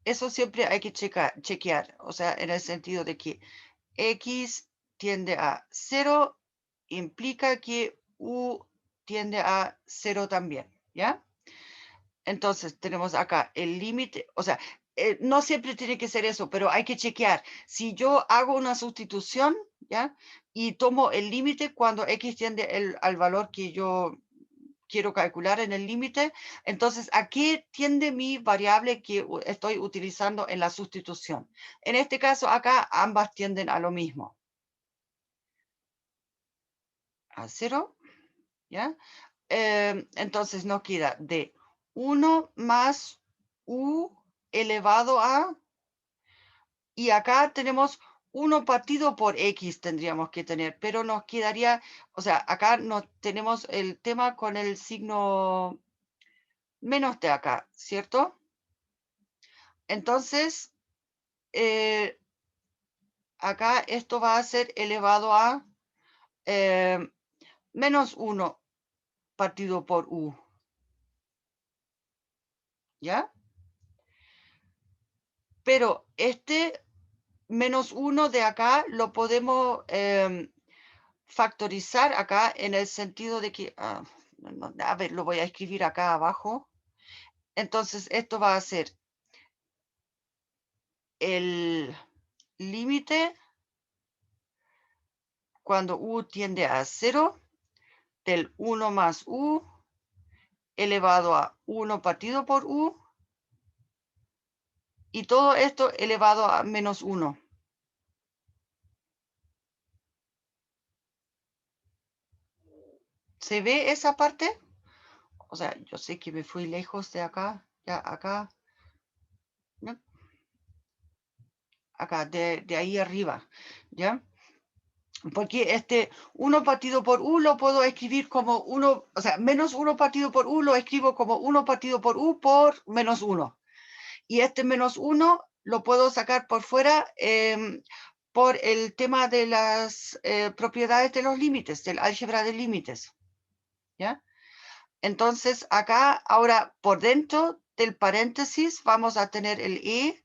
Eso siempre hay que chequear. O sea, en el sentido de que x tiende a 0 implica que u tiende a 0 también. ¿Ya? Entonces tenemos acá el límite, o sea, no siempre tiene que ser eso, pero hay que chequear. Si yo hago una sustitución, ¿ya? Y tomo el límite cuando x tiende al valor que yo quiero calcular en el límite, entonces, ¿a qué tiende mi variable que estoy utilizando en la sustitución? En este caso, acá ambas tienden a lo mismo. A 0, ¿ya? Entonces nos queda de 1 más u elevado a, y acá tenemos 1 partido por x tendríamos que tener, pero nos quedaría, o sea, acá no tenemos el tema con el signo menos de acá, ¿cierto? Entonces, acá esto va a ser elevado a menos 1 partido por u, ¿ya? Pero este menos 1 de acá lo podemos factorizar acá en el sentido de que, a ver, lo voy a escribir acá abajo. Entonces, esto va a ser el límite cuando u tiende a 0 del 1 más u elevado a 1 partido por u y todo esto elevado a menos 1. ¿Se ve esa parte? O sea, yo sé que me fui lejos de acá, ya acá, ¿no? Acá, de ahí arriba, ¿ya? Porque este 1 partido por u lo puedo escribir como 1, o sea, menos 1 partido por u lo escribo como 1 partido por u por menos 1. Y este menos 1 lo puedo sacar por fuera por el tema de las propiedades de los límites, del álgebra de límites, ¿ya? Entonces, acá, ahora, por dentro del paréntesis, vamos a tener el e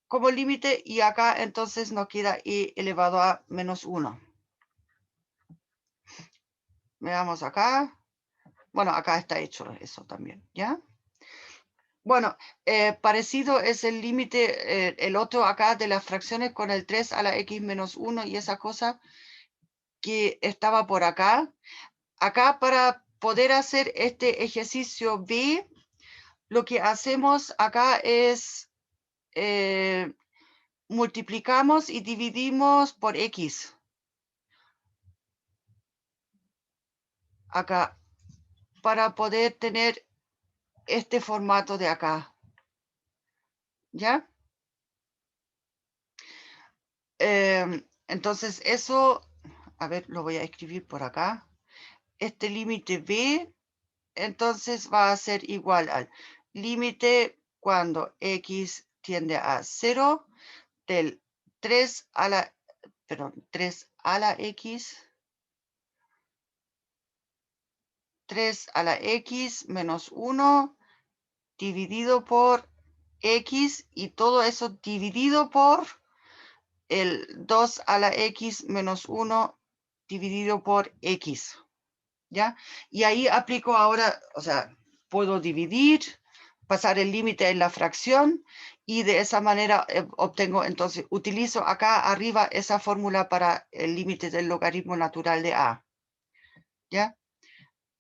como límite y acá, entonces, nos queda e elevado a menos 1. Veamos acá. Bueno, acá está hecho eso también, ¿ya? Bueno, parecido es el límite, el otro acá de las fracciones con el 3 a la x menos 1 y esa cosa que estaba por acá. Acá, para poder hacer este ejercicio B, lo que hacemos acá es multiplicamos y dividimos por x. Acá, para poder tener este formato de acá. ¿Ya? Entonces eso, a ver, lo voy a escribir por acá. este límite b, entonces va a ser igual al límite cuando x tiende a 0 del 3 a la, perdón, 3 a la x, 3 a la x menos 1 dividido por x, y todo eso dividido por el 2 a la x menos 1 dividido por x, ¿ya? Y ahí aplico ahora, o sea, puedo dividir, pasar el límite en la fracción, y de esa manera obtengo, entonces, utilizo acá arriba esa fórmula para el límite del logaritmo natural de a, ¿ya?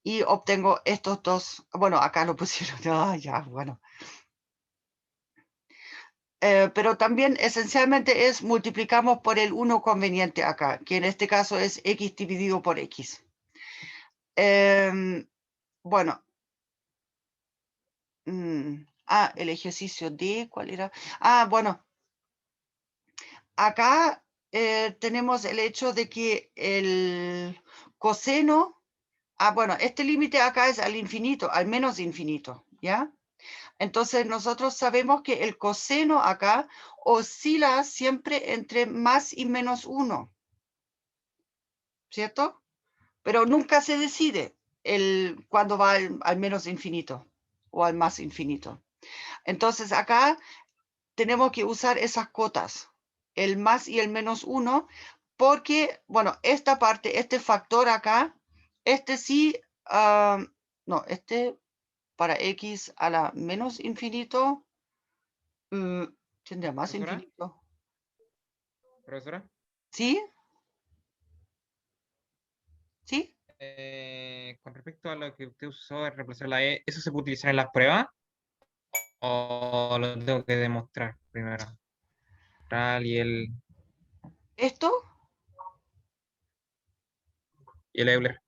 Y obtengo estos dos, bueno, acá lo pusieron, ya, bueno. Pero también esencialmente es multiplicamos por el 1 conveniente acá, que en este caso es x dividido por x. Bueno. El ejercicio D, ¿cuál era? Bueno. Acá tenemos el hecho de que el coseno, bueno, este límite acá es al infinito, al menos infinito, ¿ya? Entonces nosotros sabemos que el coseno acá oscila siempre entre más y menos 1, ¿cierto? Pero nunca se decide cuando va al menos infinito o al más infinito. Entonces acá tenemos que usar esas cotas, el más y el menos 1, porque, bueno, esta parte, este factor acá, este sí, no, este para x a la menos infinito, tiende a más ¿Profesora? infinito. ¿Profesora? ¿Sí? ¿Sí? Con respecto a lo que usted usó de reemplazar la E, ¿eso se puede utilizar en las pruebas o lo tengo que demostrar primero? Y ¿Esto? Euler.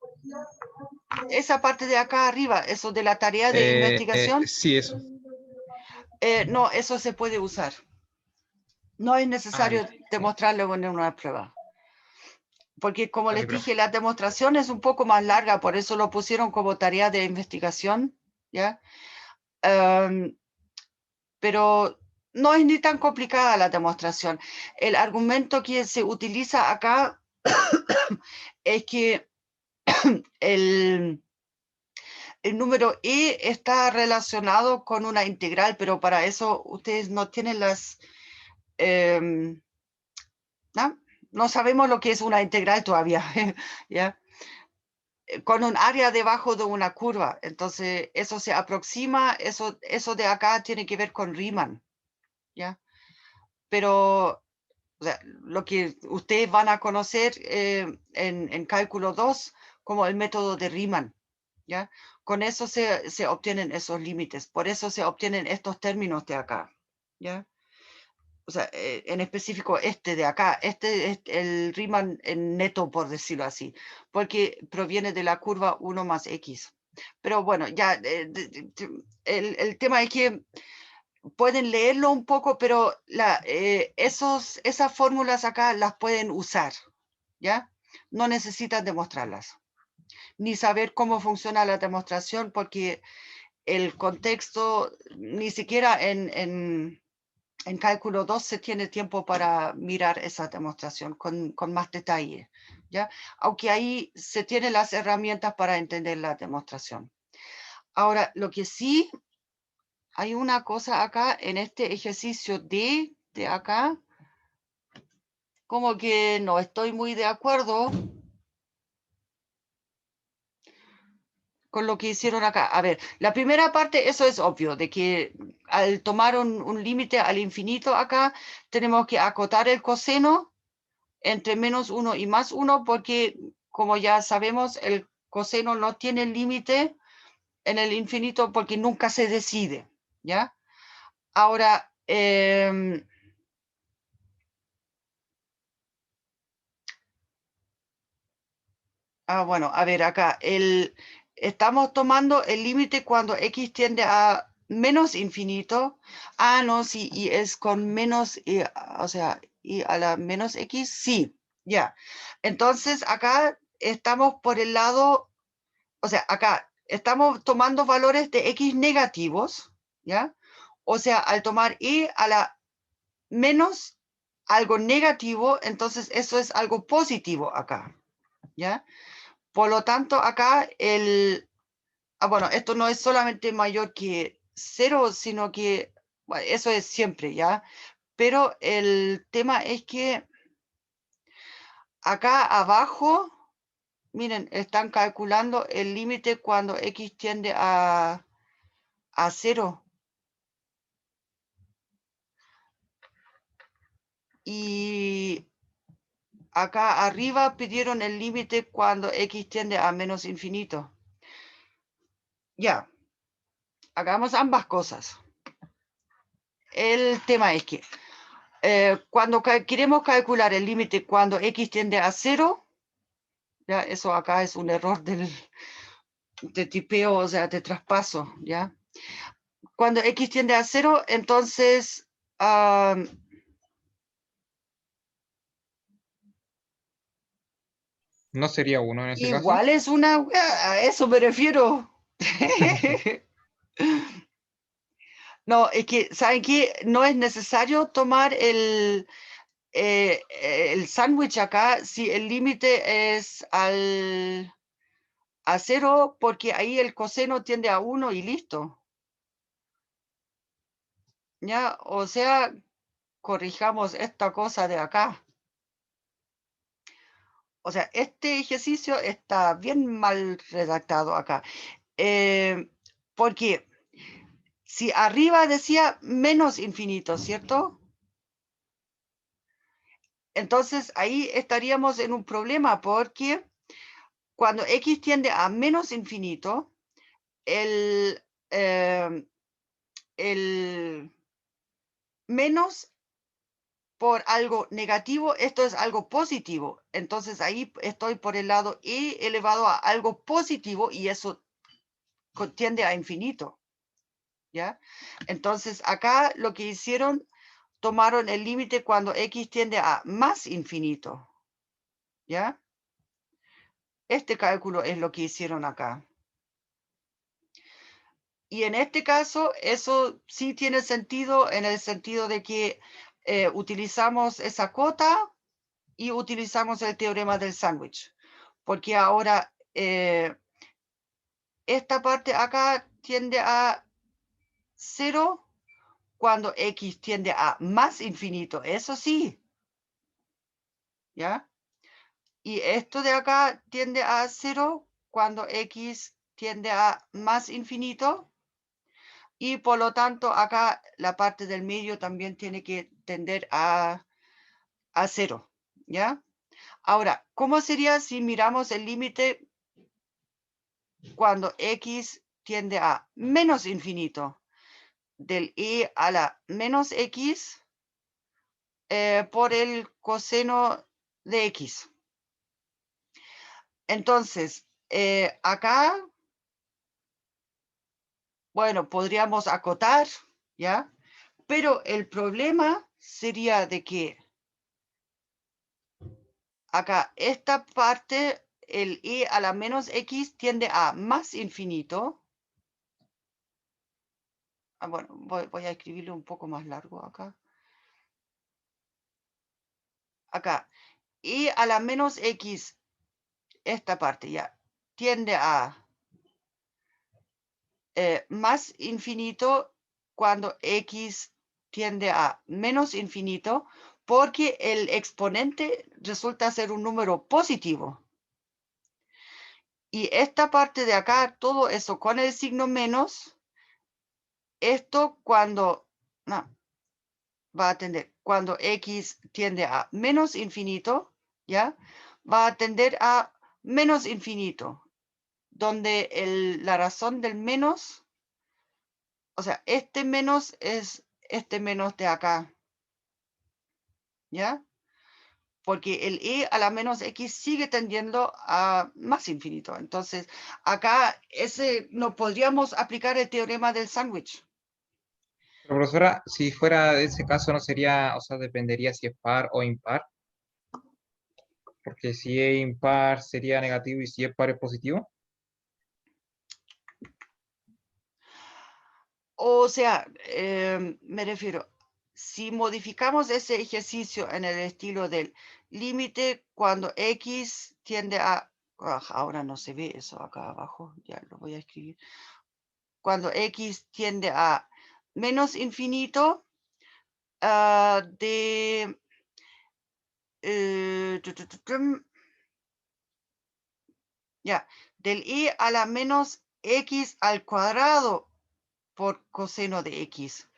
Esa parte de acá arriba, eso de la tarea de investigación, Sí, eso. no, eso se puede usar. No es necesario Listo. demostrarlo en una prueba. Porque como Ok, les profe. dije, la demostración es un poco más larga, por eso lo pusieron como tarea de investigación, ¿ya? Pero no es ni tan complicada la demostración. El argumento que se utiliza acá es que el número e está relacionado con una integral, pero para eso ustedes no tienen las... no sabemos lo que es una integral todavía, ¿ya? Con un área debajo de una curva. Entonces, eso se aproxima, eso de acá tiene que ver con Riemann, ¿ya? Pero o sea, lo que ustedes van a conocer en cálculo 2 como el método de Riemann, ¿ya? Con eso se obtienen esos límites, por eso se obtienen estos términos de acá, ¿ya? O sea, en específico este de acá, este es el Riemann en neto, por decirlo así, porque proviene de la curva 1 más x. Pero bueno, ya el tema es que pueden leerlo un poco, pero esas fórmulas acá las pueden usar, ¿ya? No necesitan demostrarlas, ni saber cómo funciona la demostración, porque el contexto, ni siquiera en cálculo 2 se tiene tiempo para mirar esa demostración con más detalle, ¿ya? Aunque ahí se tienen las herramientas para entender la demostración. Ahora, lo que sí, hay una cosa acá en este ejercicio de acá, como que no estoy muy de acuerdo con lo que hicieron acá. A ver, la primera parte, eso es obvio, de que al tomar un límite al infinito acá, tenemos que acotar el coseno entre menos 1 y más 1, porque como ya sabemos, el coseno no tiene límite en el infinito porque nunca se decide, ¿ya? Ahora, bueno, a ver, acá, estamos tomando el límite cuando x tiende a menos infinito. No, sí, y es con menos, o sea, y a la menos x, sí, ya. Entonces, acá estamos por el lado o sea, acá estamos tomando valores de x negativos, ¿ya? O sea, al tomar y a la menos algo negativo, entonces eso es algo positivo acá, ¿ya? Por lo tanto, acá bueno, esto no es solamente mayor que 0, sino que, bueno, eso es siempre, ¿ya? Pero el tema es que acá abajo, miren, están calculando el límite cuando x tiende a 0. Y acá arriba pidieron el límite cuando x tiende a menos infinito. Ya, hagamos ambas cosas. El tema es que cuando queremos calcular el límite cuando x tiende a 0, ya, eso acá es un error de tipeo, o sea, de traspaso, ¿ya? Cuando x tiende a 0, entonces ¿No sería 1 en ese caso? igual es a eso me refiero. No, es que, ¿saben qué? No es necesario tomar el sándwich acá si el límite es a 0, porque ahí el coseno tiende a 1 y listo. ¿Ya? O sea, corrijamos esta cosa de acá. O sea, este ejercicio está bien mal redactado acá. Porque si arriba decía menos infinito, ¿cierto? Entonces ahí estaríamos en un problema porque cuando x tiende a menos infinito, el, el menos por algo negativo, esto es algo positivo. Entonces ahí estoy por el lado e elevado a algo positivo y eso tiende a infinito. ¿Ya? Entonces acá lo que hicieron, tomaron el límite cuando x tiende a más infinito. ¿Ya? Este cálculo es lo que hicieron acá. Y en este caso, eso sí tiene sentido en el sentido de que utilizamos esa cota y utilizamos el teorema del sándwich. Porque ahora esta parte acá tiende a 0 cuando x tiende a más infinito. Eso sí. ¿Ya? Y esto de acá tiende a 0 cuando x tiende a más infinito. Y por lo tanto, acá la parte del medio también tiene que tender a 0, ¿ya? Ahora, ¿cómo sería si miramos el límite cuando x tiende a menos infinito? Del e a la menos x por el coseno de x. Entonces, acá, bueno, podríamos acotar, ¿ya? Pero el problema sería de que acá esta parte, el e a la menos x tiende a más infinito. Bueno, voy a escribirlo un poco más largo acá. Acá, e a la menos x, esta parte ya, tiende a más infinito cuando x tiende a menos infinito, porque el exponente resulta ser un número positivo. Y esta parte de acá, todo eso con el signo menos, esto cuando, no, va a tender, cuando x tiende a menos infinito, ¿ya? Va a tender a menos infinito, donde la razón del menos, o sea, este menos es este menos de acá, ¿ya? Porque el e a la menos x sigue tendiendo a más infinito. Entonces, acá no podríamos aplicar el teorema del sándwich. Pero profesora, si fuera ese caso, no sería, o sea, dependería si es par o impar, porque si es impar sería negativo y si es par es positivo. O sea, me refiero, si modificamos ese ejercicio en el estilo del límite cuando x tiende a... ahora no se ve eso acá abajo, ya lo voy a escribir. Cuando x tiende a menos infinito, de... ya, del i a la menos x al cuadrado por coseno de x.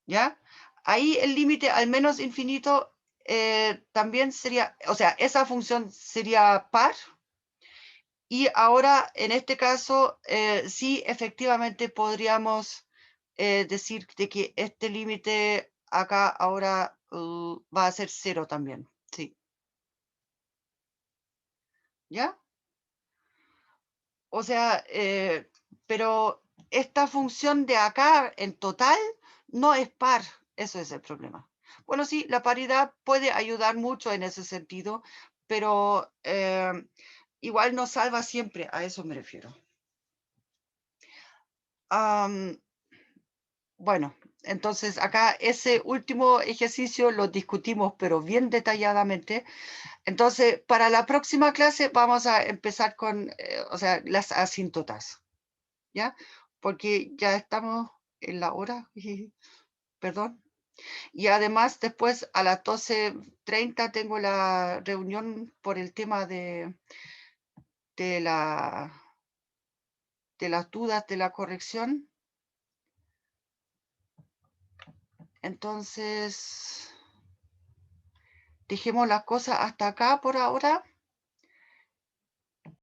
¿Ya? Ahí el límite al menos infinito también sería, o sea, esa función sería par. Y ahora, en este caso, sí, efectivamente podríamos decir de que este límite acá ahora va a ser 0 también. Sí. ¿Ya? O sea, pero esta función de acá en total no es par. Eso es el problema. Bueno, sí, la paridad puede ayudar mucho en ese sentido, pero igual no salva siempre, a eso me refiero. Bueno, entonces acá ese último ejercicio lo discutimos, pero bien detalladamente. Entonces, para la próxima clase vamos a empezar con, o sea, las asíntotas. ¿Ya? Porque ya estamos en la hora, perdón. Y además después a las 12:30 tengo la reunión por el tema de, la, de las dudas de la corrección. Entonces, dejemos las cosas hasta acá por ahora.